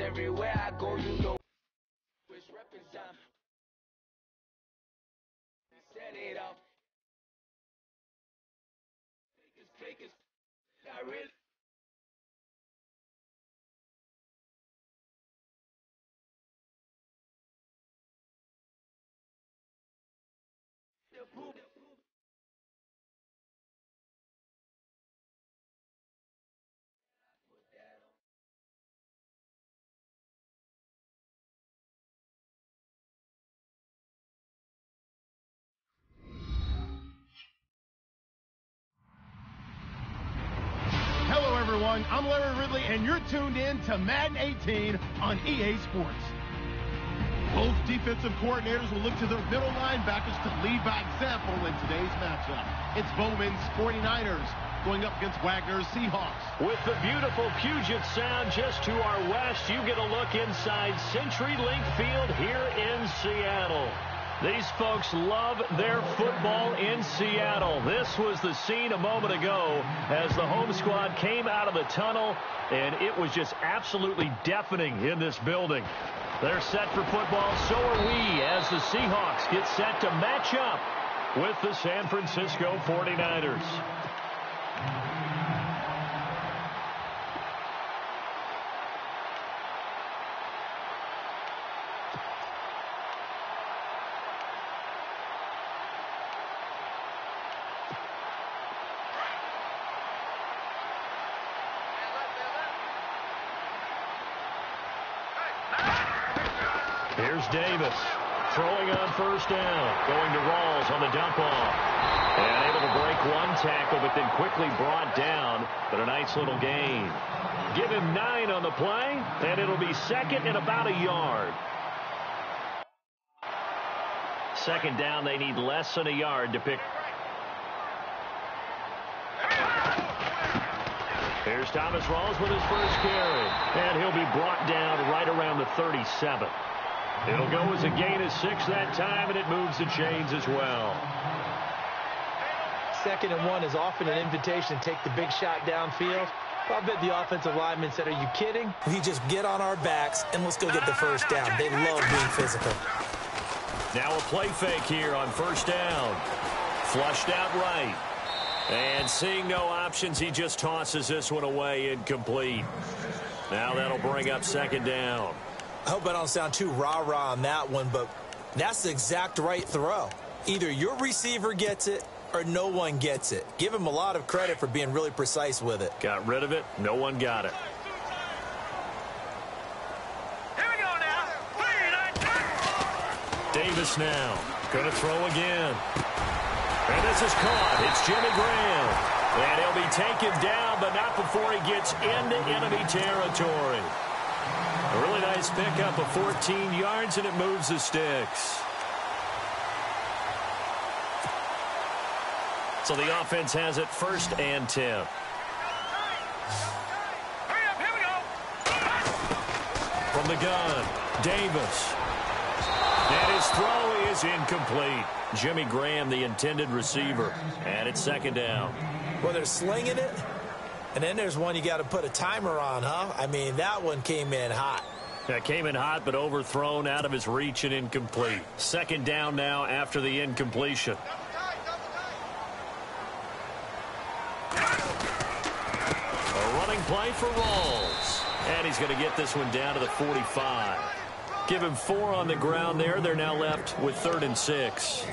everywhere I go, you know it's reppin' time. Set it off. Fakers, I really. Hello, everyone. I'm Larry Ridley, and you're tuned in to Madden 18 on EA Sports. Both defensive coordinators will look to their middle linebackers to lead by example in today's matchup. It's Bowman's 49ers going up against Wagner's Seahawks. With the beautiful Puget Sound just to our west, you get a look inside CenturyLink Field here in Seattle. These folks love their football in Seattle. This was the scene a moment ago as the home squad came out of the tunnel, and it was just absolutely deafening in this building. They're set for football, so are we, as the Seahawks get set to match up with the San Francisco 49ers. Here's Davis throwing on first down, going to Rawls on the dump off. And able to break one tackle, but then quickly brought down, but a nice little gain. Give him 9 on the play, and it'll be second and about a yard. Second down, they need less than a yard to pick. Here's Thomas Rawls with his first carry, and he'll be brought down right around the 37. It'll go as a gain of 6 that time, and it moves the chains as well. 2nd and 1 is often an invitation to take the big shot downfield. I bet the offensive lineman said, "Are you kidding?" We just get on our backs and let's go get the first down. They love being physical. Now a play fake here on first down. Flushed out right. And seeing no options, he just tosses this one away, incomplete. Now that'll bring up second down. I hope I don't sound too rah-rah on that one, but that's the exact right throw. Either your receiver gets it or no one gets it. Give him a lot of credit for being really precise with it. Got rid of it. No one got it. Here we go now. Davis now. Going to throw again. And this is caught. It's Jimmy Graham. And he'll be taken down, but not before he gets into enemy territory. A really nice pickup of 14 yards, and it moves the sticks. So the offense has it 1st and 10. Hurry up, here we go. From the gun, Davis. And his throw is incomplete. Jimmy Graham, the intended receiver. And it's second down. Well, they're slinging it. And then there's one you got to put a timer on, huh? I mean, that one came in hot. That came in hot, but overthrown, out of his reach, and incomplete. Second down now after the incompletion. A running play for Rawls. And he's going to get this one down to the 45. Give him 4 on the ground there. They're now left with 3rd and 6.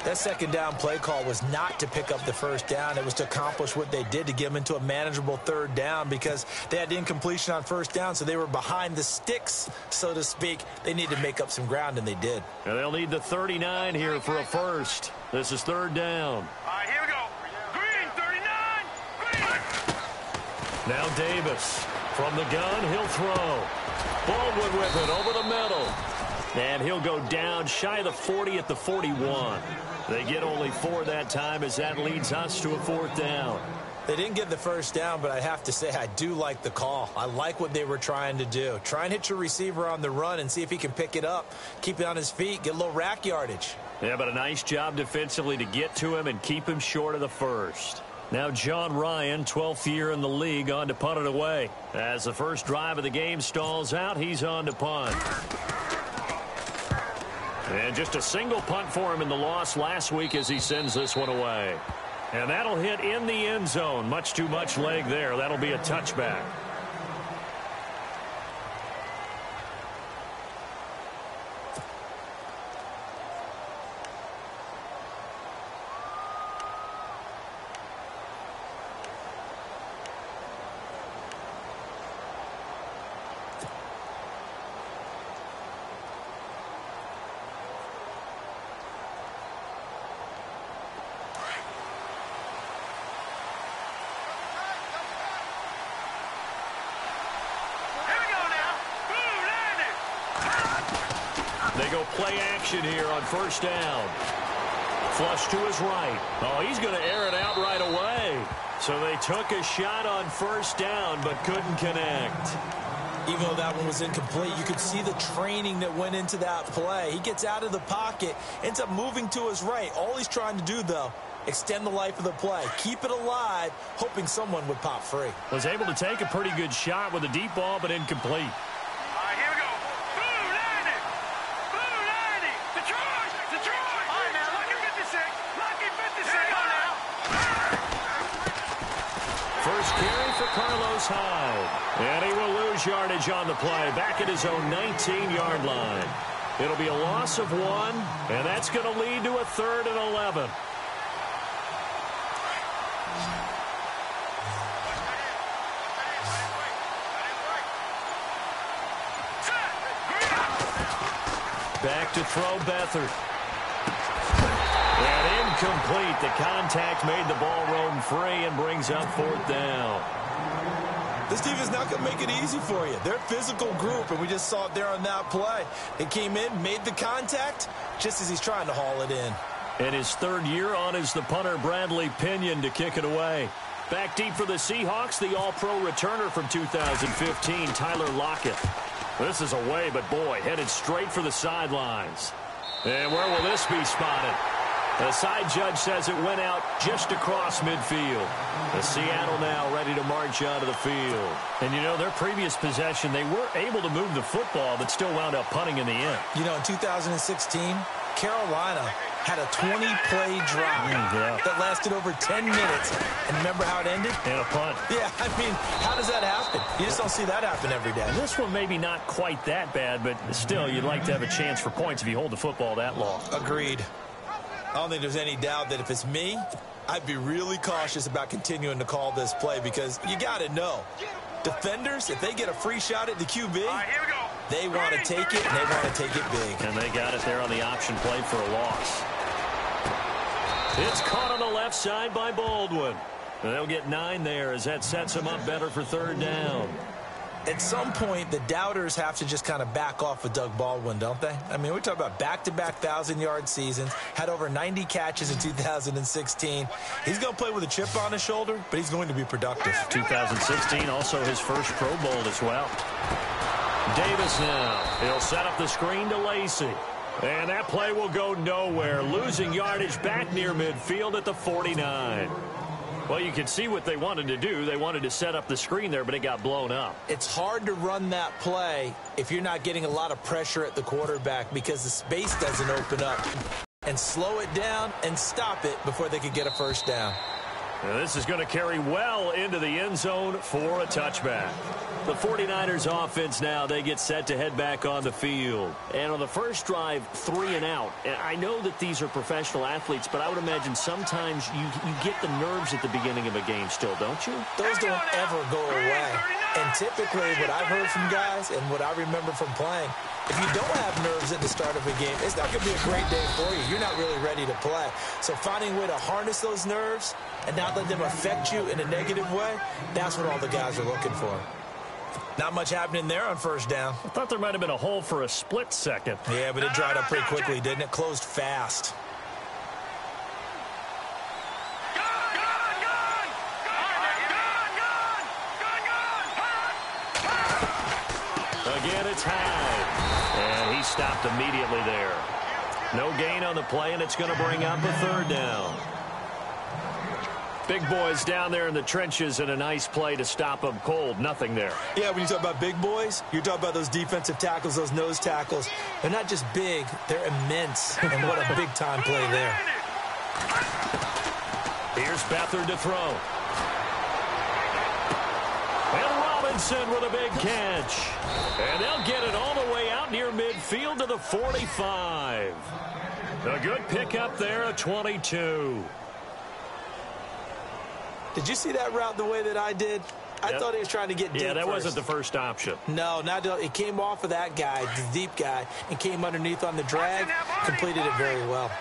That second down play call was not to pick up the first down. It was to accomplish what they did, to get them into a manageable 3rd down, because they had incompletion on first down, so they were behind the sticks, so to speak. They needed to make up some ground, and they did. And they'll need the 39 here for a first. This is 3rd down. All right, here we go. Green, 39. Green. Now Davis. From the gun, he'll throw. Baldwin with it over the middle. And he'll go down shy of the 40 at the 41. They get only 4 that time, as that leads us to a 4th down. They didn't get the first down, but I have to say I do like the call. I like what they were trying to do. Try and hit your receiver on the run and see if he can pick it up. Keep it on his feet, get a little rack yardage. Yeah, but a nice job defensively to get to him and keep him short of the first. Now John Ryan, 12th year in the league, on to punt it away. As the first drive of the game stalls out, he's on to punt. And just a single punt for him in the loss last week as he sends this one away. And that'll hit in the end zone. Much too much leg there. That'll be a touchback. They go play action here on first down. Flush to his right. Oh, he's going to air it out right away. So they took a shot on first down but couldn't connect. Even though that one was incomplete, you could see the training that went into that play. He gets out of the pocket, ends up moving to his right. All he's trying to do, though, extend the life of the play. Keep it alive, hoping someone would pop free. Was able to take a pretty good shot with a deep ball, but incomplete. First carry for Carlos Hyde. And he will lose yardage on the play. Back at his own 19-yard line. It'll be a loss of 1, and that's going to lead to a 3rd and 11. Back to throw Beathard. And incomplete. The contact made the ball roam free and brings up 4th down. This team is not going to make it easy for you. They're a physical group, and we just saw it there on that play. It came in, made the contact, just as he's trying to haul it in. And his 3rd year on is the punter Bradley Pinion to kick it away. Back deep for the Seahawks, the All-Pro returner from 2015, Tyler Lockett. This is away, but boy, headed straight for the sidelines. And where will this be spotted? The side judge says it went out just across midfield. The Seattle now ready to march onto the field. And, you know, their previous possession, they were able to move the football, but still wound up punting in the end. You know, in 2016, Carolina had a 20-play drive that lasted over 10 minutes. And remember how it ended? And a punt. Yeah, I mean, how does that happen? You just don't see that happen every day. This one maybe not quite that bad, but still, you'd like to have a chance for points if you hold the football that long. Agreed. I don't think there's any doubt that if it's me, I'd be really cautious about continuing to call this play because you got to know. Defenders, if they get a free shot at the QB, they want to take it, and they want to take it big. And they got it there on the option play for a loss. It's caught on the left side by Baldwin. They'll get 9 there as that sets them up better for 3rd down. At some point, the doubters have to just kind of back off with Doug Baldwin, don't they? I mean, we're talking about back-to-back 1,000-yard seasons, had over 90 catches in 2016. He's going to play with a chip on his shoulder, but he's going to be productive. 2016, also his first Pro Bowl as well. Davis now. He'll set up the screen to Lacey. And that play will go nowhere, losing yardage back near midfield at the 49. Well, you can see what they wanted to do. They wanted to set up the screen there, but it got blown up. It's hard to run that play if you're not getting a lot of pressure at the quarterback because the space doesn't open up. And slow it down and stop it before they could get a first down. Now this is going to carry well into the end zone for a touchback. The 49ers offense now, they get set to head back on the field. And on the first drive, 3 and out. And I know that these are professional athletes, but I would imagine sometimes you get the nerves at the beginning of a game still, don't you? Those don't ever go away. And typically what I've heard from guys and what I remember from playing, if you don't have nerves at the start of a game, it's not going to be a great day for you. You're not really ready to play. So finding a way to harness those nerves and not let them affect you in a negative way, that's what all the guys are looking for. Not much happening there on first down. I thought there might have been a hole for a split second. Yeah, but it dried up pretty quickly, didn't it? Closed fast. Again, it's Hyde. And he stopped immediately there. No gain on the play, and it's going to bring up a 3rd down. Big boys down there in the trenches, and a nice play to stop them cold. Nothing there. Yeah, when you talk about big boys, you're talking about those defensive tackles, those nose tackles. They're not just big, they're immense. And what a big-time play there. Here's Beathard to throw. And Robinson with a big catch. And they'll get it all the way out near midfield to the 45. A good pickup there, a 22. Did you see that route the way that I did? I thought he was trying to get deep. Yeah, that first. wasn't the first option. No, it came off of that guy, the deep guy, and came underneath on the drag. Completed it very well.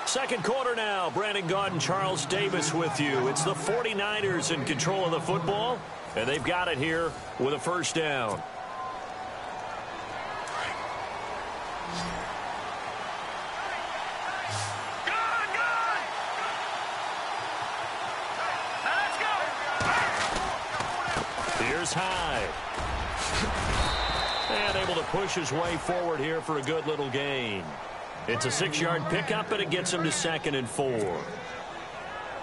Second quarter now. Brandon Gaudin, Charles Davis with you. It's the 49ers in control of the football, and they've got it here with a first down. Here's Hyde. And able to push his way forward here for a good little gain. It's a 6-yard pickup, and it gets him to 2nd and 4.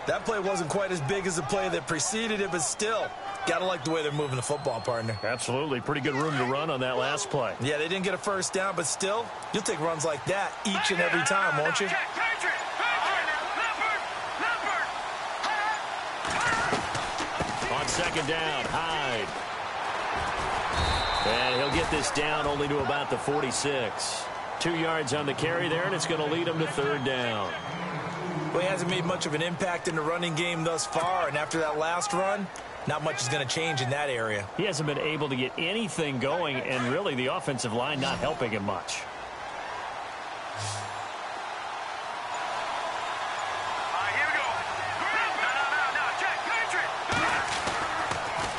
That play wasn't quite as big as the play that preceded it, but still, got to like the way they're moving the football, partner. Absolutely. Pretty good room to run on that last play. Yeah, they didn't get a first down, but still, you'll take runs like that each and every time, won't you? On second down, Hyde. And he'll get this down only to about the 46. 2 yards on the carry there, and it's going to lead him to 3rd down. Well, he hasn't made much of an impact in the running game thus far, and after that last run, not much is going to change in that area. He hasn't been able to get anything going, and really the offensive line not helping him much.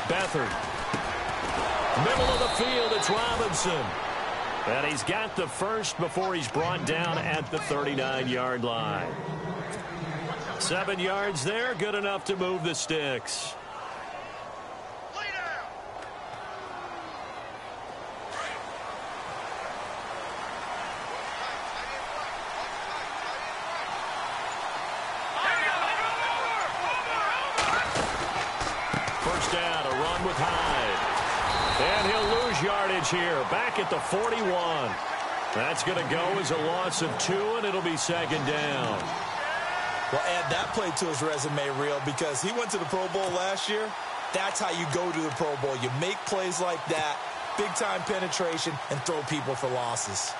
Beathard. Middle of the field, it's Robinson. And he's got the first before he's brought down at the 39-yard line. 7 yards there, good enough to move the sticks. First down, a run with Hyde. And he'll lose yardage here, back at the 41. That's going to go as a loss of 2, and it'll be 2nd down. Well, add that play to his resume reel because he went to the Pro Bowl last year. That's how you go to the Pro Bowl. You make plays like that, big-time penetration, and throw people for losses.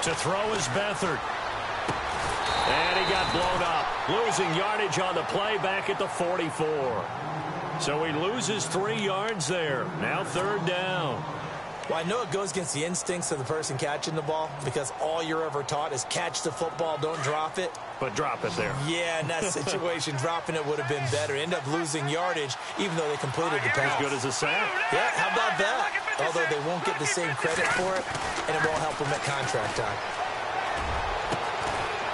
To throw is Beathard. And he got blown up. Losing yardage on the play back at the 44. So he loses 3 yards there. Now 3rd down. Well, I know it goes against the instincts of the person catching the ball because all you're ever taught is catch the football, don't drop it. But drop it there. Yeah, in that situation, dropping it would have been better. End up losing yardage even though they completed the pass. As good as a sack. Yeah, how about that? Although they won't get the same credit for it, and it won't help them at contract time.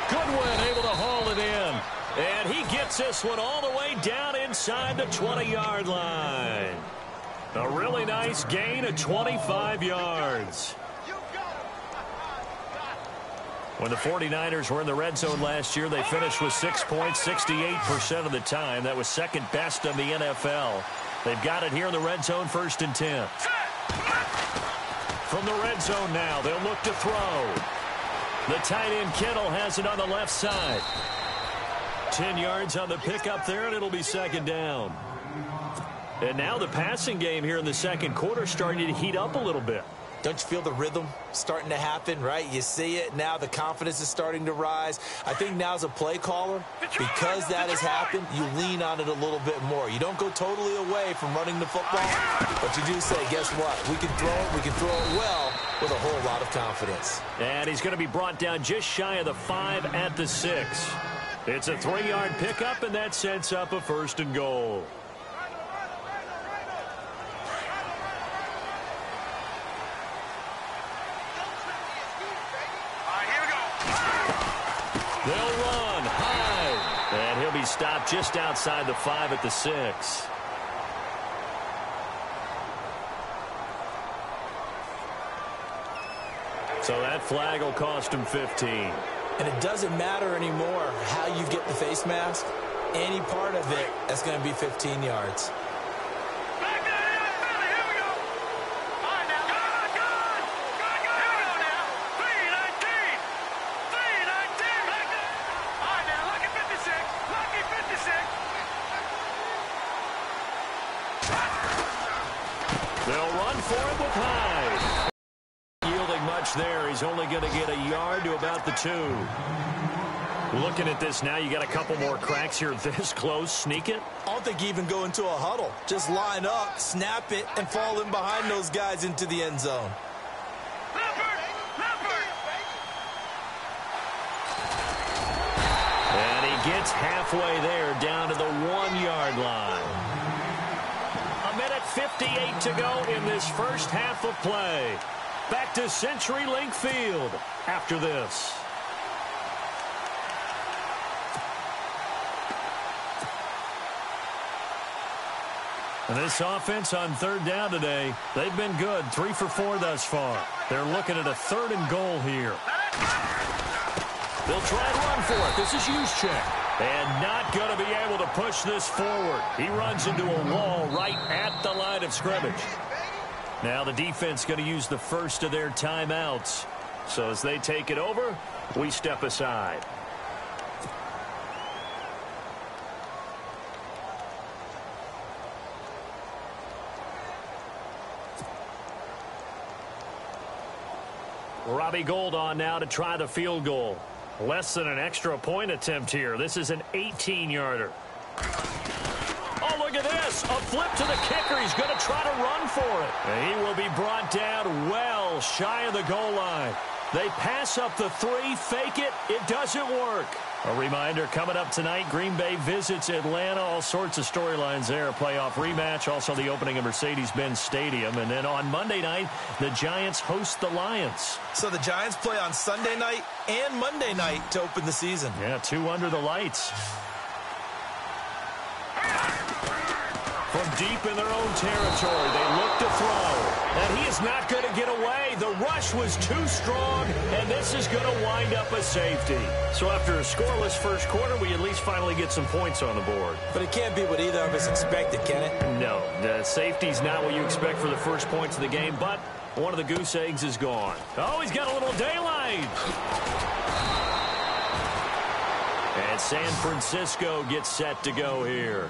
Goodwin able to haul it in. And he gets this one all the way down inside the 20-yard line. A really nice gain of 25 yards. When the 49ers were in the red zone last year, they finished with 6 points 68% of the time. That was second best in the NFL. They've got it here in the red zone, 1st and 10. From the red zone now, they'll look to throw. The tight end Kittle has it on the left side. 10 yards on the pickup there, and it'll be 2nd down. And now the passing game here in the second quarter starting to heat up a little bit. Don't you feel the rhythm starting to happen, right? You see it now. The confidence is starting to rise. I think now as a play caller, because that has happened, you lean on it a little bit more. You don't go totally away from running the football, but you do say, guess what? We can throw it. We can throw it well with a whole lot of confidence. And he's going to be brought down just shy of the 5 at the 6. It's a 3-yard pickup, and that sets up a 1st and goal. They'll run high. And he'll be stopped just outside the 5 at the 6. So that flag will cost him 15. And it doesn't matter anymore how you get the face mask. Any part of it, that's going to be 15 yards. They'll run for it with Hyde. Yielding much there. He's only going to get a yard to about the 2. Looking at this now, you got a couple more cracks here this close. Sneak it? I don't think you even go into a huddle. Just line up, snap it, and fall in behind those guys into the end zone. And he gets halfway there, down to the 1-yard line. 1:58 to go in this first half of play. Back to CenturyLink Field after this. And this offense on 3rd down today, they've been good. 3 for 4 thus far. They're looking at a 3rd and goal here. They'll try and run for it. This is Juszczyk. And not going to be able to push this forward. He runs into a wall right at the line of scrimmage. Now the defense going to use the first of their timeouts. So as they take it over, we step aside. Robbie Gould on now to try the field goal. Less than an extra point attempt here. This is an 18-yarder. Oh, look at this. A flip to the kicker. He's going to try to run for it. And he will be brought down well shy of the goal line. They pass up the 3, fake it. It doesn't work. A reminder, coming up tonight, Green Bay visits Atlanta. All sorts of storylines there. A playoff rematch. Also the opening of Mercedes-Benz Stadium. And then on Monday night, the Giants host the Lions. So the Giants play on Sunday night and Monday night to open the season. Yeah, 2 under the lights. From deep in their own territory, they look to throw. And he is not going to get away. The rush was too strong, and this is going to wind up a safety. So after a scoreless first quarter, we at least finally get some points on the board. But it can't be what either of us expected, can it? No, the safety's not what you expect for the first points of the game, but one of the goose eggs is gone. Oh, he's got a little daylight. And San Francisco gets set to go here.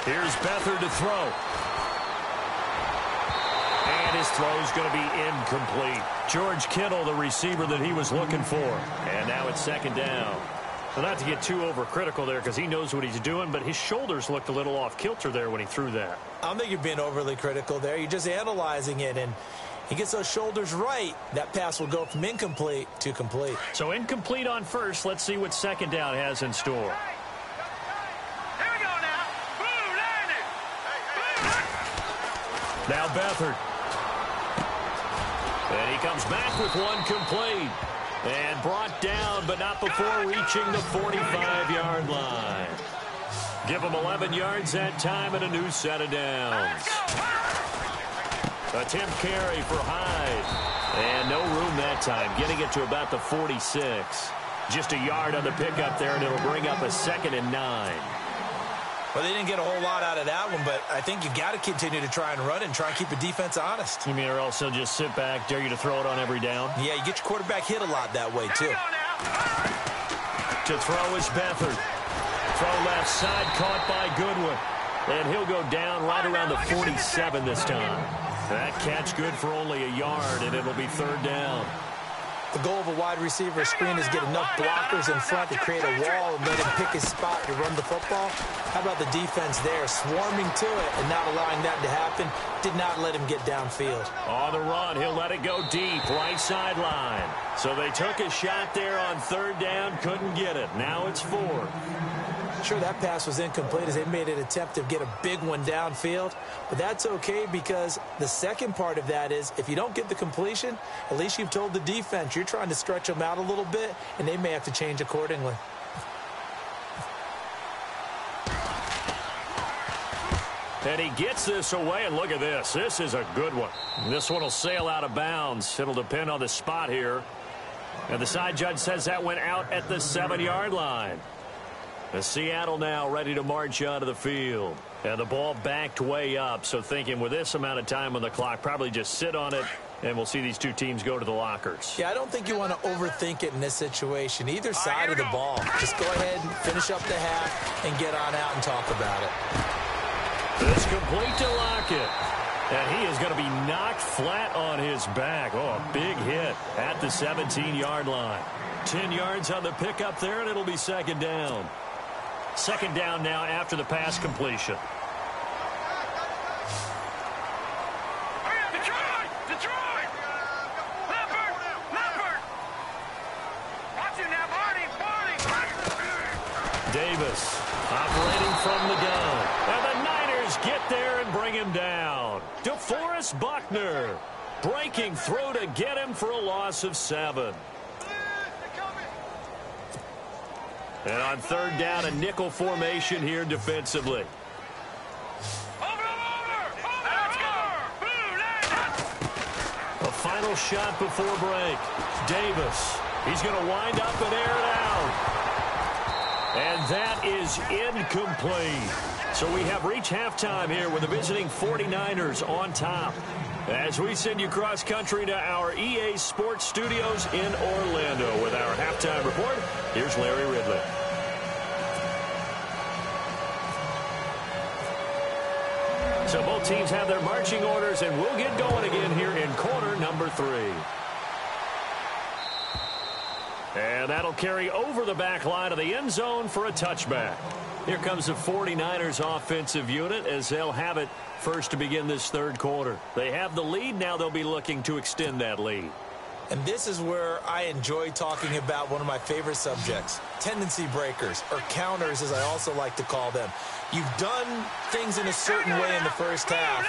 Here's Beathard to throw. And his throw's going to be incomplete. George Kittle, the receiver that he was looking for. And now it's 2nd down. Well, not to get too overcritical there because he knows what he's doing, but his shoulders looked a little off kilter there when he threw that. I don't think you're being overly critical there. You're just analyzing it, and he gets those shoulders right. That pass will go from incomplete to complete. So incomplete on first. Let's see what 2nd down has in store. Now Beathard. And he comes back with one complete. And brought down, but not before reaching the 45-yard line. Give him 11 yards that time and a new set of downs. Attempt carry for Hyde. And no room that time, getting it to about the 46. Just a yard on the pickup there, and it'll bring up a 2nd and 9. Well, they didn't get a whole lot out of that one, but I think you got to continue to try and run and try and keep the defense honest. You mean or also just sit back, dare you to throw it on every down? Yeah, you get your quarterback hit a lot that way, too. To throw is Beathard. Throw left side, caught by Goodwin. And he'll go down right around the 47 this time. That catch good for only a yard, and it'll be 3rd down. The goal of a wide receiver screen is get enough blockers in front to create a wall and let him pick his spot to run the football. How about the defense there, swarming to it and not allowing that to happen? Did not let him get downfield. On the run, he'll let it go deep, right sideline. So they took a shot there on third down, couldn't get it. Now it's fourth. Sure, that pass was incomplete as they made an attempt to get a big one downfield. But that's okay because the second part of that is if you don't get the completion, at least you've told the defense you're trying to stretch them out a little bit, and they may have to change accordingly. And he gets this away, and look at this. This is a good one. This one will sail out of bounds. It'll depend on the spot here. And the side judge says that went out at the 7-yard line. The Seattle now ready to march onto the field. And the ball backed way up, so thinking with this amount of time on the clock, probably just sit on it, and we'll see these two teams go to the lockers. Yeah, I don't think you want to overthink it in this situation. Either side of the ball. Just go ahead and finish up the half and get on out and talk about it. It's complete to Lockett. And he is going to be knocked flat on his back. Oh, a big hit at the 17-yard line. 10 yards on the pickup there, and it'll be second down. Second down now after the pass completion. Detroit! Leopard! Watch it now, Barney! Davis operating from the gun. And the Niners get there and bring him down. DeForest Buckner breaking through to get him for a loss of 7. And on third down, a nickel formation here defensively. A final shot before break. Davis. He's going to wind up and air it out. And that is incomplete. So we have reached halftime here with the visiting 49ers on top. As we send you cross-country to our EA Sports Studios in Orlando with our halftime report, here's Larry Ridley. So both teams have their marching orders, and we'll get going again here in quarter number 3. And that'll carry over the back line of the end zone for a touchback. Here comes the 49ers offensive unit as they'll have it first to begin this third quarter. They have the lead. Now they'll be looking to extend that lead. And this is where I enjoy talking about one of my favorite subjects, tendency breakers, or counters as I also like to call them. You've done things in a certain way in the first half,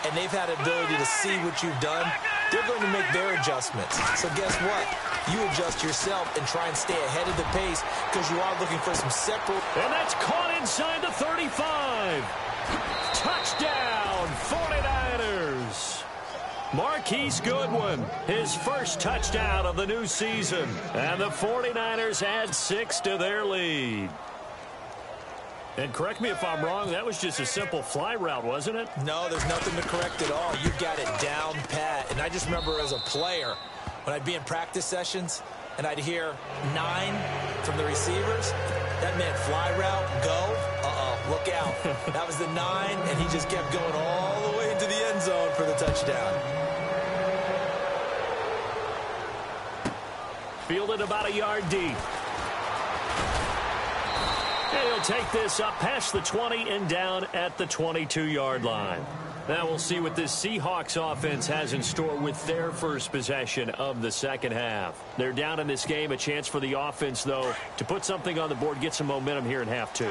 and they've had ability to see what you've done. They're going to make their adjustments. So guess what? You adjust yourself and try and stay ahead of the pace because you are looking for some separate. And that's caught inside the 35. Touchdown, 49ers. Marquise Goodwin, his first touchdown of the new season. And the 49ers add 6 to their lead. And correct me if I'm wrong, that was just a simple fly route, wasn't it? No, there's nothing to correct at all. You've got it down pat. And I just remember as a player, when I'd be in practice sessions and I'd hear 9 from the receivers, that meant fly route, go, look out. That was the 9, and he just kept going all the way into the end zone for the touchdown. Fielded about a yard deep. And he'll take this up past the 20 and down at the 22-yard line. Now we'll see what this Seahawks offense has in store with their first possession of the second half. They're down in this game. A chance for the offense, though, to put something on the board, get some momentum here in half 2.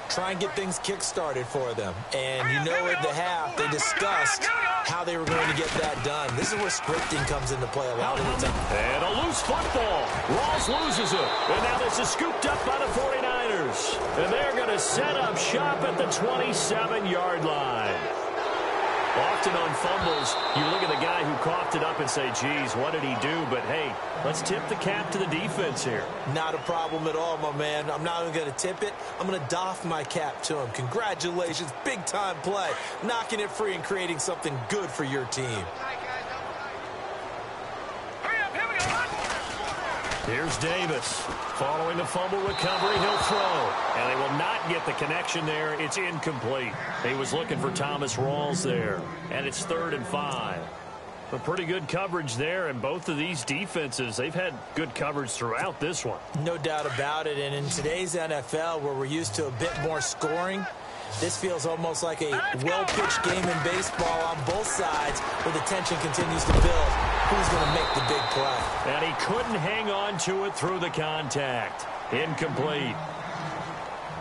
Try and get things kick-started for them. And you know at the half, they discussed how they were going to get that done. This is where scripting comes into play a lot of the time. And a loose football. Rawls loses it. And now this is scooped up by the 49ers. And they're going to set up shop at the 27-yard line. Often on fumbles, you look at the guy who coughed it up and say, geez, what did he do? But, hey, let's tip the cap to the defense here. Not a problem at all, my man. I'm not even going to tip it. I'm going to doff my cap to him. Congratulations. Big-time play. Knocking it free and creating something good for your team. Here's Davis. Following the fumble recovery, he'll throw. And they will not get the connection there. It's incomplete. He was looking for Thomas Rawls there. And it's 3rd and 5. A pretty good coverage there, and both of these defenses, they've had good coverage throughout this one. No doubt about it, and in today's NFL, where we're used to a bit more scoring, this feels almost like a well-pitched game in baseball on both sides, where the tension continues to build. Who's going to make the big play? And he couldn't hang on to it through the contact. Incomplete.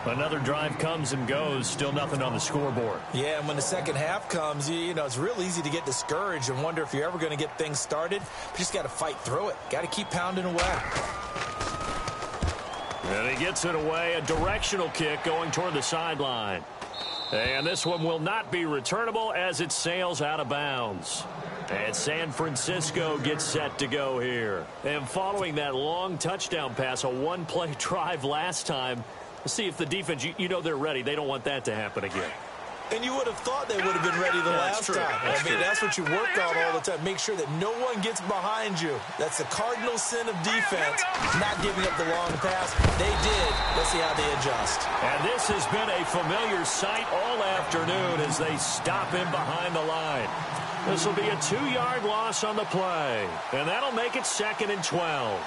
Another drive comes and goes, still nothing on the scoreboard. Yeah, and when the second half comes, you know, it's real easy to get discouraged and wonder if you're ever going to get things started. You just got to fight through it. Got to keep pounding away. And he gets it away, a directional kick going toward the sideline. And this one will not be returnable as it sails out of bounds. And San Francisco gets set to go here. And following that long touchdown pass, a one-play drive last time, let's see if the defense, you know they're ready. They don't want that to happen again. And you would have thought they would have been ready the last time. That's what you work on all the time. Make sure that no one gets behind you. That's the cardinal sin of defense, not giving up the long pass. They did. Let's see how they adjust. And this has been a familiar sight all afternoon as they stop him behind the line. This will be a 2-yard loss on the play. And that'll make it 2nd and 12.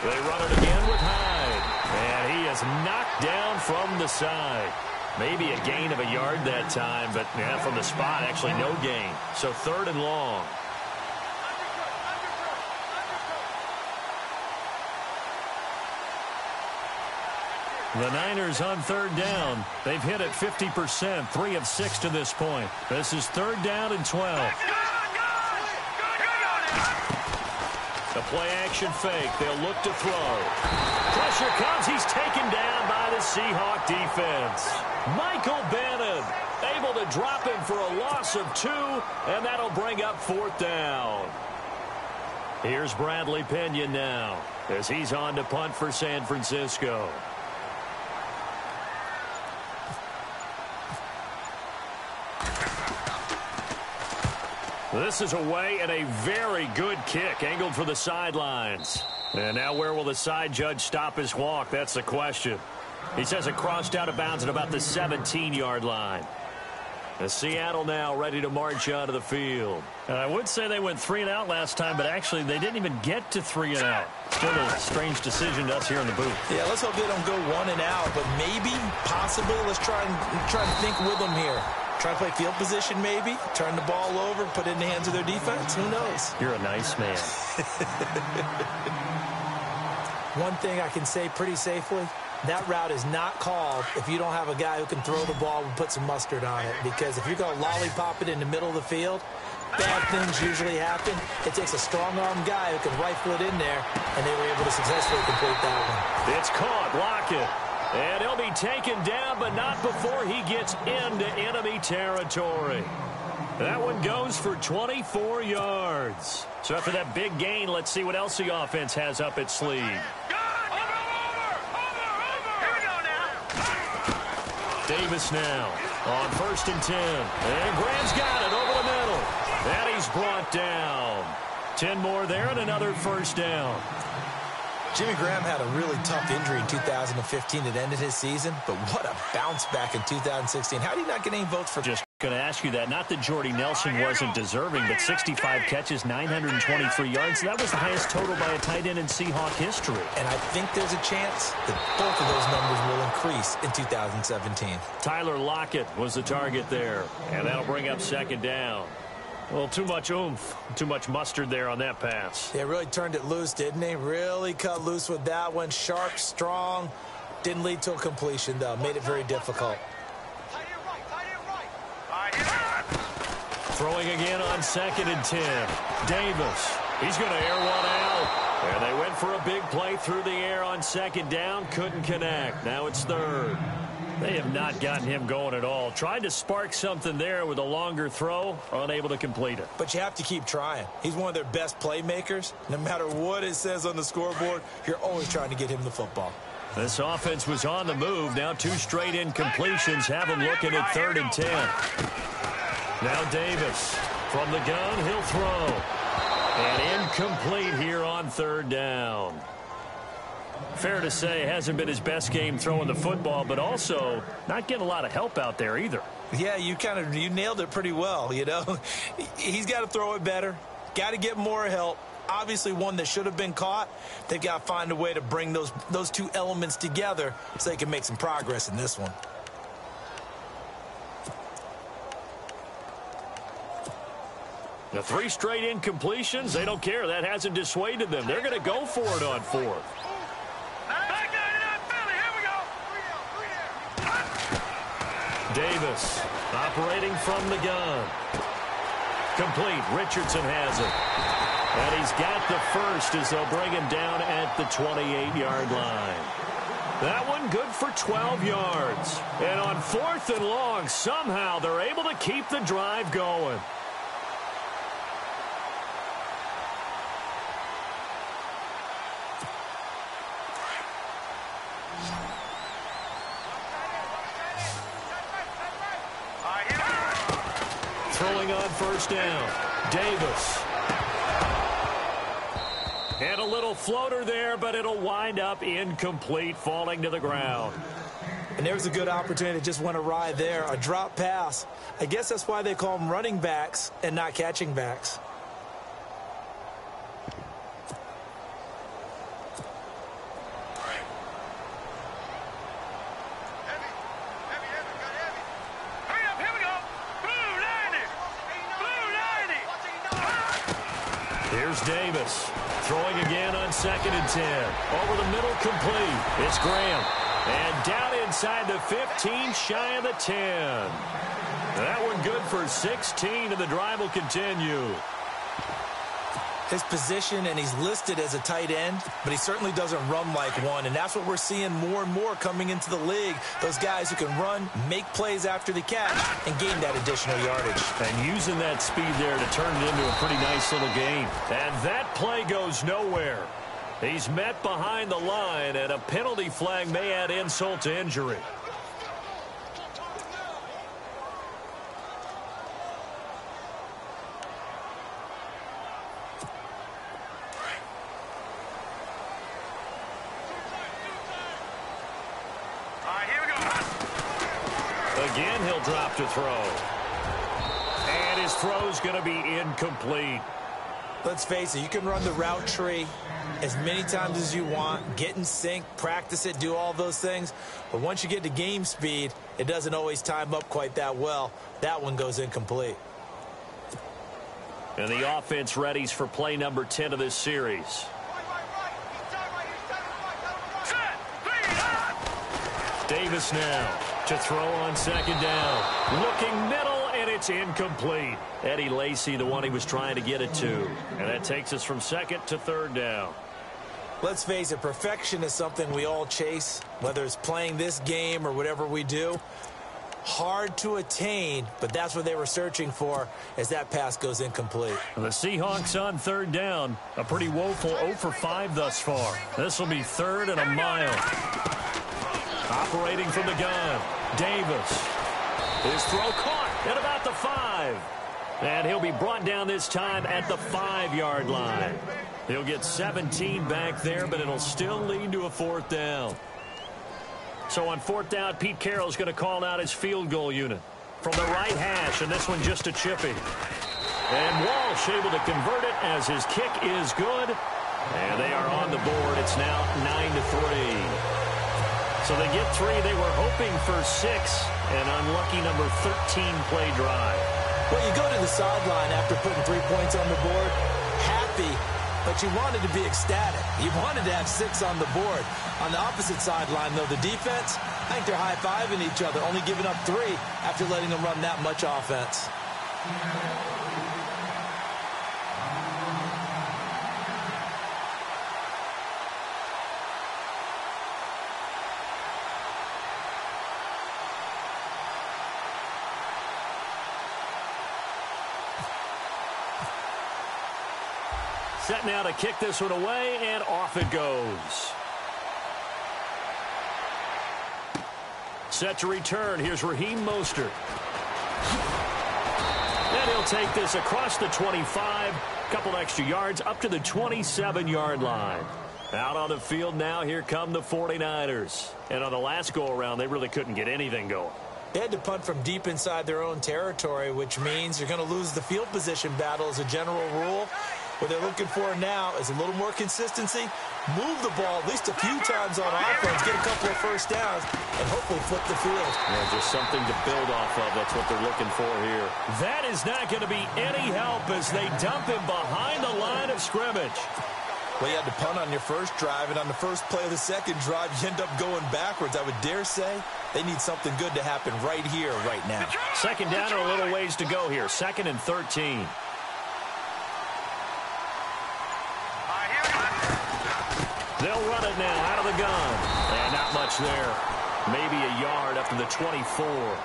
They run it again with Hyde. And he is knocked down from the side. Maybe a gain of a yard that time, but yeah, from the spot, actually no gain. So 3rd and long. The Niners on 3rd down. They've hit it 50%, 3 of 6 to this point. This is 3rd down and 12. The play-action fake. They'll look to throw. Pressure comes. He's taken down by the Seahawk defense. Michael Bannon able to drop him for a loss of 2, and that'll bring up 4th down. Here's Bradley Pinion now as he's on to punt for San Francisco. This is away and a very good kick angled for the sidelines. And now where will the side judge stop his walk? That's the question. He says it crossed out of bounds at about the 17-yard line. The Seattle now ready to march out of the field. And I would say they went 3 and out last time, but actually they didn't even get to 3 and out. Still a strange decision to us here in the booth. Yeah, let's hope they don't go 1 and out, but maybe, possibly, let's try and think with them here. Try to play field position maybe, turn the ball over, put it in the hands of their defense. Who knows? You're a nice man. One thing I can say pretty safely, that route is not called if you don't have a guy who can throw the ball and put some mustard on it. Because if you're going to lollipop it in the middle of the field, bad things usually happen. It takes a strong-arm guy who can rifle it in there, and they were able to successfully complete that one. It's caught. Lockett. And he'll be taken down, but not before he gets into enemy territory. That one goes for 24 yards. So after that big gain, let's see what else the offense has up its sleeve. Davis now on 1st and 10. And Graham's got it over the middle. And he's brought down. 10 more there and another 1st down. Jimmy Graham had a really tough injury in 2015 that ended his season, but what a bounce back in 2016. How did he not get any votes for? Just going to ask you that. Not that Jordy Nelson wasn't deserving, but 65 catches, 923 yards. That was the highest total by a tight end in Seahawk history. And I think there's a chance that both of those numbers will increase in 2017. Tyler Lockett was the target there, and that'll bring up 2nd down. Well, too much oomph, too much mustard there on that pass. They really turned it loose, didn't they? Really cut loose with that one. Sharp, strong. Didn't lead to a completion, though. Made it very difficult. Throwing again on 2nd and 10. Davis. He's going to air one out. And they went for a big play through the air on 2nd down. Couldn't connect. Now it's 3rd. They have not gotten him going at all. Tried to spark something there with a longer throw, unable to complete it. But you have to keep trying. He's one of their best playmakers. No matter what it says on the scoreboard, you're always trying to get him the football. This offense was on the move. Now 2 straight incompletions have him looking at 3rd and 10. Now Davis from the gun. He'll throw. And incomplete here on 3rd down. Fair to say, hasn't been his best game throwing the football, but also not getting a lot of help out there either. Yeah, you nailed it pretty well, you know. He's got to throw it better, got to get more help. Obviously one that should have been caught. They've got to find a way to bring those two elements together so they can make some progress in this one. The 3 straight incompletions, they don't care. That hasn't dissuaded them. They're going to go for it on 4th. Davis operating from the gun. Complete. Richardson has it. And he's got the first as they'll bring him down at the 28-yard line. That one good for 12 yards. And on 4th and long, somehow they're able to keep the drive going. Throwing on 1st down. Davis. And a little floater there, but it'll wind up incomplete, falling to the ground. And there's a good opportunity that just went awry there. A drop pass. I guess that's why they call them running backs and not catching backs. Here's Davis throwing again on 2nd and 10. Over the middle, complete. It's Graham. And down inside the 15, shy of the 10. That one good for 16, and the drive will continue. His position, and he's listed as a tight end, but he certainly doesn't run like one, and that's what we're seeing more and more coming into the league. Those guys who can run, make plays after the catch, and gain that additional yardage. And using that speed there to turn it into a pretty nice little game. And that play goes nowhere. He's met behind the line, and a penalty flag may add insult to injury. Again, he'll drop to throw. And his throw's going to be incomplete. Let's face it, you can run the route tree as many times as you want, get in sync, practice it, do all those things. But once you get to game speed, it doesn't always time up quite that well. That one goes incomplete. And the offense readies for play number 10 of this series. Davis now to throw on 2nd down. Looking middle, and it's incomplete. Eddie Lacy, the one he was trying to get it to. And that takes us from 2nd to 3rd down. Let's face it, perfection is something we all chase, whether it's playing this game or whatever we do. Hard to attain, but that's what they were searching for as that pass goes incomplete. The Seahawks on 3rd down. A pretty woeful 0 for 5 thus far. This will be 3rd and a mile. Operating from the gun, Davis. His throw caught at about the 5. And he'll be brought down this time at the 5-yard line. He'll get 17 back there, but it'll still lead to a 4th down. So on 4th down, Pete Carroll's going to call out his field goal unit from the right hash, and this one just a chippy. And Walsh able to convert it as his kick is good. And they are on the board. It's now 9-3. So they get 3. They were hoping for 6. An unlucky number 13 play drive. Well, you go to the sideline after putting 3 points on the board, happy, but you wanted to be ecstatic. You wanted to have 6 on the board. On the opposite sideline, though, the defense, I think they're high-fiving each other, only giving up 3 after letting them run that much offense. Set now to kick this one away, and off it goes. Set to return. Here's Raheem Mostert. And he'll take this across the 25. A couple extra yards up to the 27-yard line. Out on the field now, here come the 49ers. And on the last go-around, they really couldn't get anything going. They had to punt from deep inside their own territory, which means you're going to lose the field position battle as a general rule. What they're looking for now is a little more consistency, move the ball at least a few times on offense, get a couple of first downs, and hopefully flip the field. Yeah, just something to build off of. That's what they're looking for here. That is not going to be any help as they dump him behind the line of scrimmage. Well, you had to punt on your first drive, and on the first play of the second drive, you end up going backwards. I would dare say they need something good to happen right here, right now. Second down and a little ways to go here. 2nd and 13. They'll run it now out of the gun. And not much there. Maybe a yard up to the 24.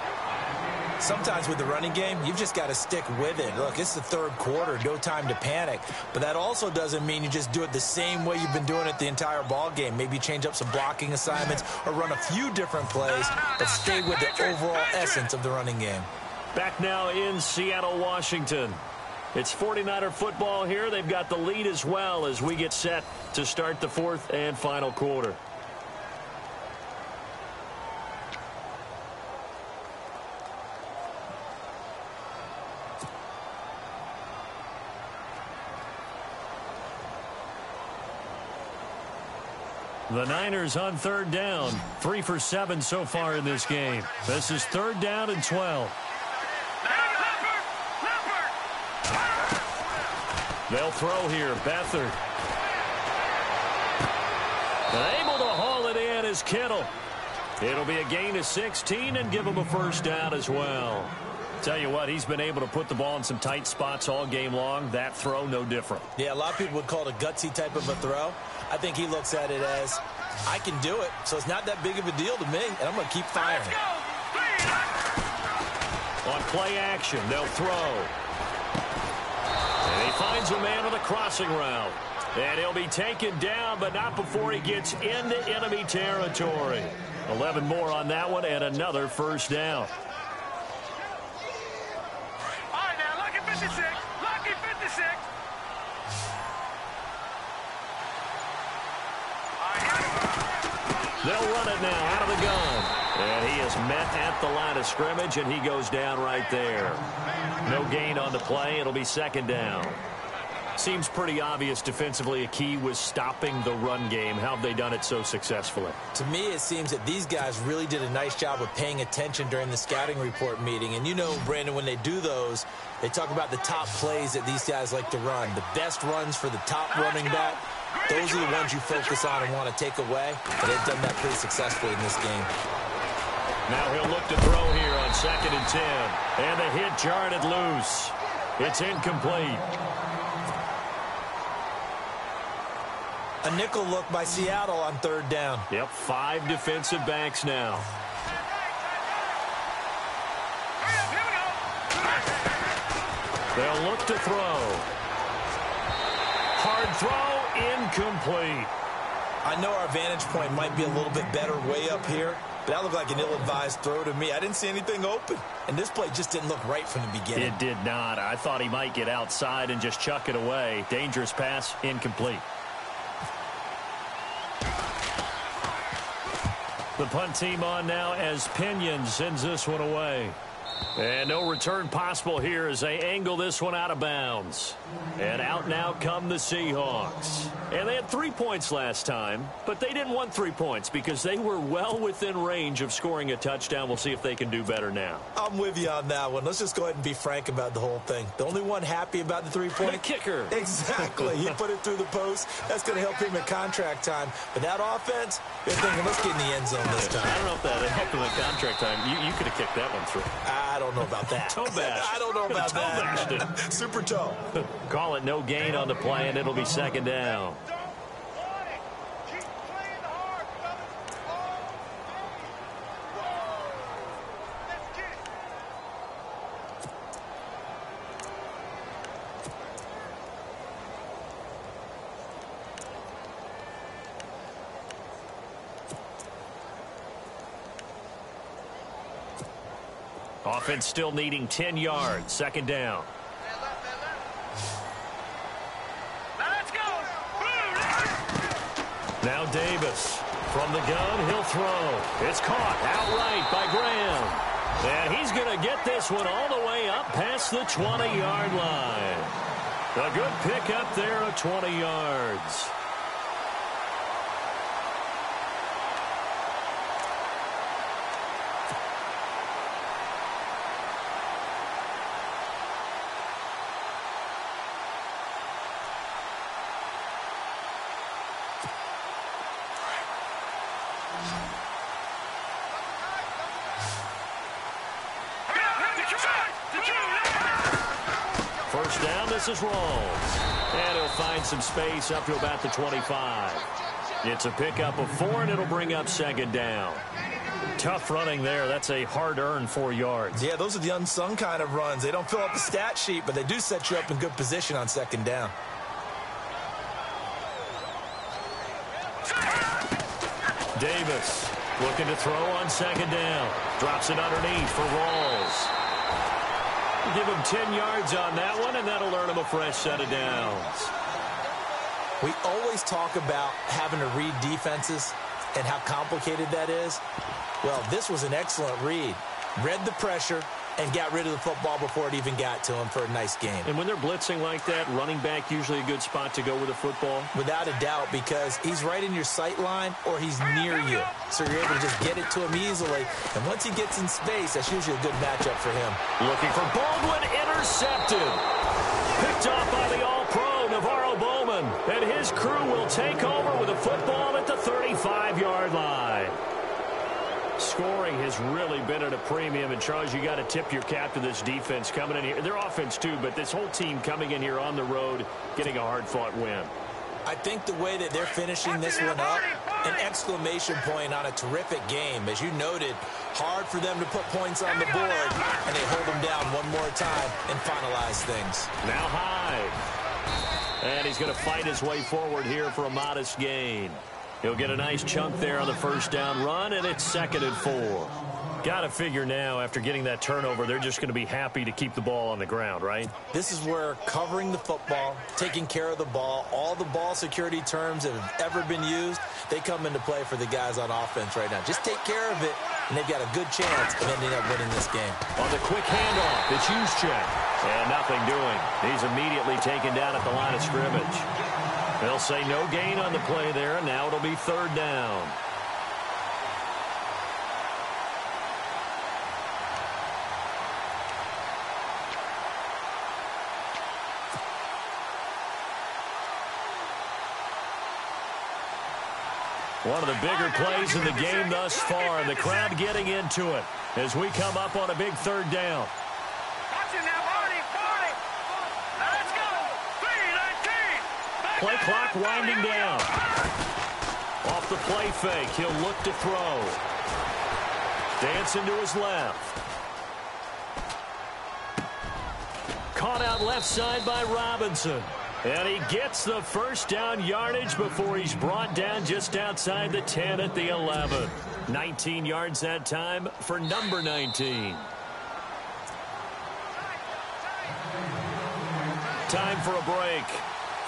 Sometimes with the running game, you've just got to stick with it. Look, it's the third quarter, no time to panic. But that also doesn't mean you just do it the same way you've been doing it the entire ball game. Maybe change up some blocking assignments or run a few different plays, but stay with the overall essence of the running game. Back now in Seattle, Washington. It's 49er football here. They've got the lead as well as we get set to start the fourth and final quarter. The Niners on third down. 3 for 7 so far in this game. This is 3rd down and 12. They'll throw here. Beathard. And able to haul it in is Kittle. It'll be a gain of 16 and give him a first down as well. Tell you what, he's been able to put the ball in some tight spots all game long. That throw, no different. Yeah, a lot of people would call it a gutsy type of a throw. I think he looks at it as, I can do it, so it's not that big of a deal to me, and I'm going to keep firing. On play action, they'll throw. And he finds a man on the crossing route. And he'll be taken down, but not before he gets into enemy territory. 11 more on that one, and another first down. All right, now, lucky 56. Lucky 56. They'll run it now out of the gun. And he is met at the line of scrimmage, and he goes down right there. No gain on the play. It'll be 2nd down. Seems pretty obvious defensively a key was stopping the run game. How have they done it so successfully? To me, it seems that these guys really did a nice job of paying attention during the scouting report meeting. And you know, Brandon, when they do those, they talk about the top plays that these guys like to run. The best runs for the top running back, those are the ones you focus on and want to take away. But they've done that pretty successfully in this game. Now he'll look to throw here on 2nd and 10. And the hit jarred it loose. It's incomplete. A nickel look by Seattle on 3rd down. Yep, 5 defensive backs now. They'll look to throw. Hard throw, incomplete. I know our vantage point might be a little bit better way up here, but that looked like an ill-advised throw to me. I didn't see anything open, and this play just didn't look right from the beginning. It did not. I thought he might get outside and just chuck it away. Dangerous pass, incomplete. The punt team on now as Pinion sends this one away. And no return possible here as they angle this one out of bounds. And out now come the Seahawks. And they had 3 points last time, but they didn't want 3 points because they were well within range of scoring a touchdown. We'll see if they can do better now. I'm with you on that one. Let's just go ahead and be frank about the whole thing. The only one happy about the 3-point. The kicker. Exactly. He put it through the post. That's going to help him at contract time. But that offense, they're thinking, let's get in the end zone this time. I don't know if that helped him at contract time. You could have kicked that one through. I don't know about that. Toe bash. I don't know about toe that. Bashed it. Super toe. Call it no gain on the play, and it'll be 2nd down. Offense still needing 10 yards. 2nd down. Now Davis from the gun. He'll throw. It's caught outright by Graham. And he's going to get this one all the way up past the 20-yard line. A good pick up there of 20 yards. First down, this is Rawls. And he'll find some space up to about the 25. It's a pickup of 4, and it'll bring up second down. Tough running there. That's a hard-earned 4 yards. Yeah, those are the unsung kind of runs. They don't fill up the stat sheet, but they do set you up in good position on second down. Davis looking to throw on second down. Drops it underneath for Rawls. Give him 10 yards on that one, and that'll earn him a fresh set of downs. We always talk about having to read defenses and how complicated that is. Well, this was an excellent read. Read the pressure and got rid of the football before it even got to him for a nice game. And when they're blitzing like that, running back usually a good spot to go with the football? Without a doubt, because he's right in your sight line or he's near you. So you're able to just get it to him easily. And once he gets in space, that's usually a good matchup for him. Looking for Baldwin, intercepted. Picked off by the All-Pro, Navarro Bowman. And his crew will take over with a football at the 35-yard line. Scoring has really been at a premium, and Charles, you got to tip your cap to this defense coming in here. Their offense too, but this whole team coming in here on the road, getting a hard-fought win. I think the way that they're finishing this one up, an exclamation point on a terrific game. As you noted, hard for them to put points on the board, and they hold them down one more time and finalize things. Now Hyde. And he's going to fight his way forward here for a modest gain. He'll get a nice chunk there on the first down run, and it's 2nd and 4. Got to figure now, after getting that turnover, they're just going to be happy to keep the ball on the ground, right? This is where covering the football, taking care of the ball, all the ball security terms that have ever been used, they come into play for the guys on offense right now. Just take care of it, and they've got a good chance of ending up winning this game. On the quick handoff, it's Juszczyk. And nothing doing. He's immediately taken down at the line of scrimmage. They'll say no gain on the play there, and now it'll be 3rd down. One of the bigger plays in the game thus far, and the crowd getting into it as we come up on a big 3rd down. Watch it now, Barney. Now let's go. 3:19. Play clock winding down. Off the play fake, he'll look to throw. Dancing to his left. Caught out left side by Robinson. And he gets the first down yardage before he's brought down just outside the 10 at the 11. 19 yards that time for number 19. Time for a break.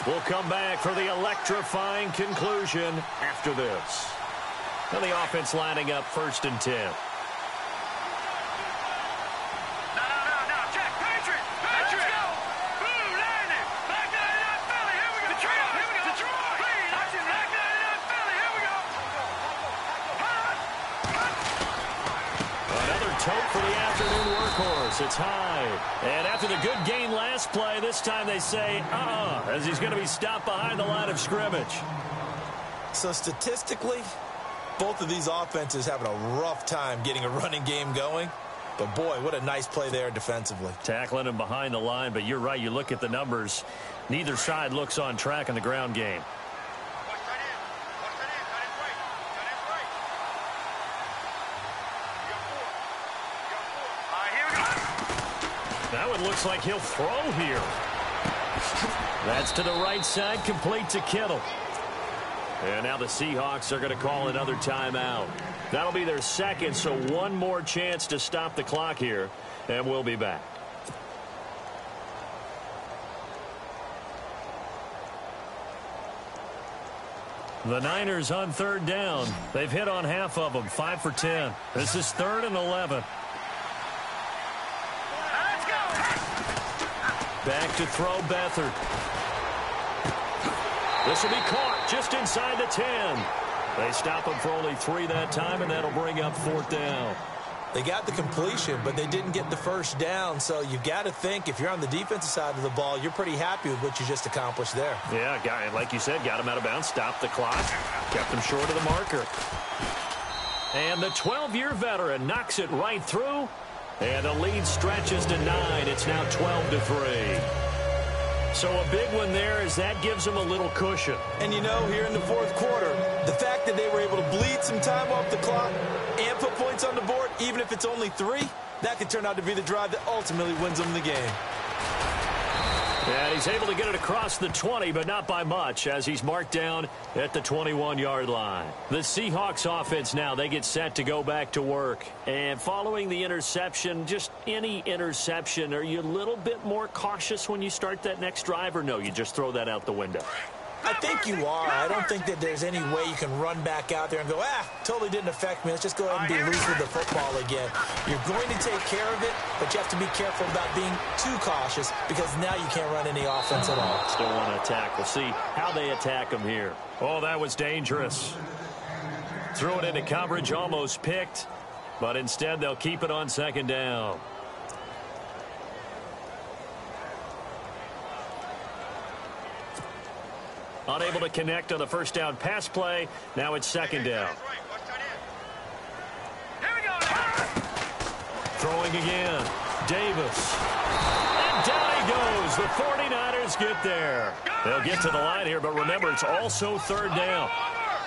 We'll come back for the electrifying conclusion after this. And the offense lining up 1st and 10. Tote for the afternoon workhorse. It's Hyde. And after the good gain last play, this time they say, as he's going to be stopped behind the line of scrimmage. So statistically, both of these offenses having a rough time getting a running game going. But, boy, what a nice play there defensively. Tackling him behind the line, but you're right. You look at the numbers. Neither side looks on track in the ground game. That one looks like he'll throw here. That's to the right side, complete to Kittle. And now the Seahawks are going to call another timeout. That'll be their 2nd, so one more chance to stop the clock here, and we'll be back. The Niners on third down. They've hit on half of them, 5 for 10. This is 3rd and 11. Let's go. Back to throw Beathard. This will be caught just inside the 10. They stop him for only 3 that time, and that'll bring up 4th down. They got the completion, but they didn't get the first down. So you've got to think, if you're on the defensive side of the ball, you're pretty happy with what you just accomplished there. Yeah, like you said, got him out of bounds, stopped the clock, kept him short of the marker. And the 12-year veteran knocks it right through, and the lead stretches to 9. It's now 12-3. So a big one there, as that gives them a little cushion. And you know, here in the 4th quarter, the fact that they were able to bleed some time off the clock and put points on the board, even if it's only 3, that could turn out to be the drive that ultimately wins them the game. And he's able to get it across the 20, but not by much, as he's marked down at the 21-yard line. The Seahawks offense now, they get set to go back to work. And following the interception, just any interception, are you a little bit more cautious when you start that next drive, or no, you just throw that out the window? I think you are. I don't think that there's any way you can run back out there and go, totally didn't affect me. Let's just go ahead and be loose with the football again. You're going to take care of it, but you have to be careful about being too cautious, because now you can't run any offense at all. Still want to attack. We'll see how they attack them here. Oh, that was dangerous. Threw it into coverage, almost picked, but instead they'll keep it on 2nd down. Unable to connect on the first down pass play. Now it's 2nd down. Here we go now. Throwing again. Davis. And down he goes. The 49ers get there. They'll get to the line here, but remember, it's also 3rd down.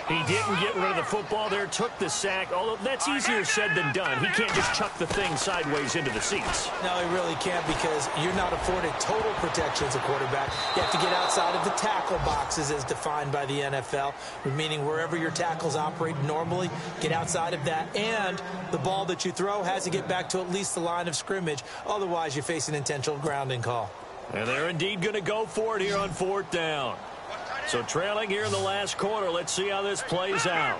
He didn't get rid of the football there, took the sack, although that's easier said than done. He can't just chuck the thing sideways into the seats. No, he really can't, because you're not afforded total protection as a quarterback. You have to get outside of the tackle boxes as defined by the NFL, meaning wherever your tackles operate normally, get outside of that. And the ball that you throw has to get back to at least the line of scrimmage. Otherwise, you face an intentional grounding call. And they're indeed going to go for it here on 4th down. So trailing here in the last quarter. Let's see how this plays out.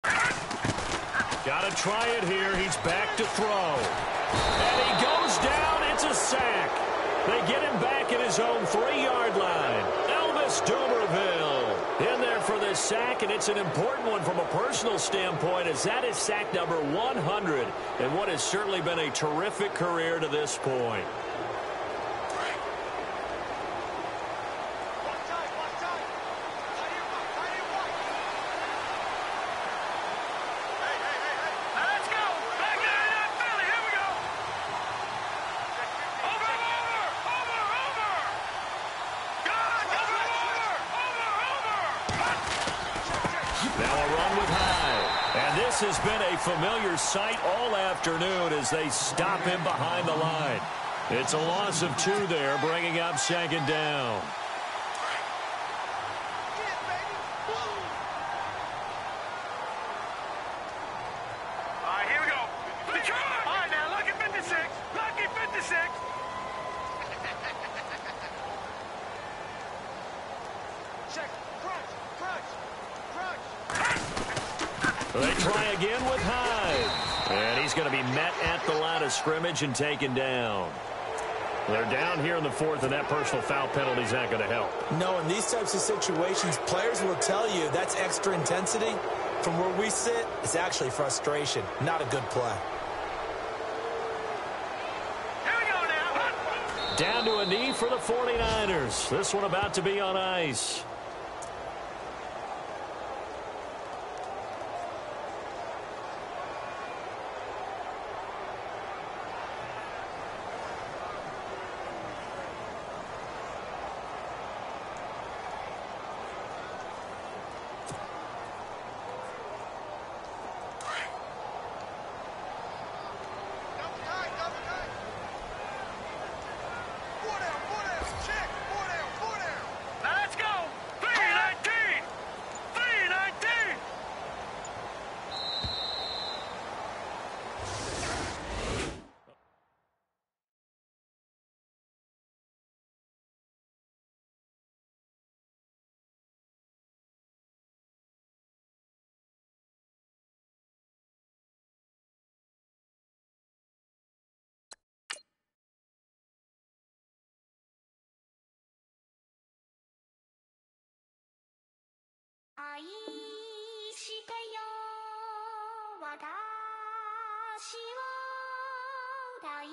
Got to try it here. He's back to throw. And he goes down. It's a sack. They get him back at his own 3-yard line. Elvis Dumerville in there for this sack, and it's an important one from a personal standpoint, as that is sack number 100 and what has certainly been a terrific career to this point. This has been a familiar sight all afternoon as they stop him behind the line. It's a loss of 2 there, bringing up 2nd down. All right, here we go. All right, now, lucky 56. Lucky 56. Check. Crunch. Crunch. Crunch. They try again with Hyde. And he's going to be met at the line of scrimmage and taken down. They're down here in the 4th, and that personal foul penalty is not going to help. No, in these types of situations, players will tell you that's extra intensity. From where we sit, it's actually frustration, not a good play. Here we go now. Down to a knee for the 49ers. This one about to be on ice. 愛してよ私を大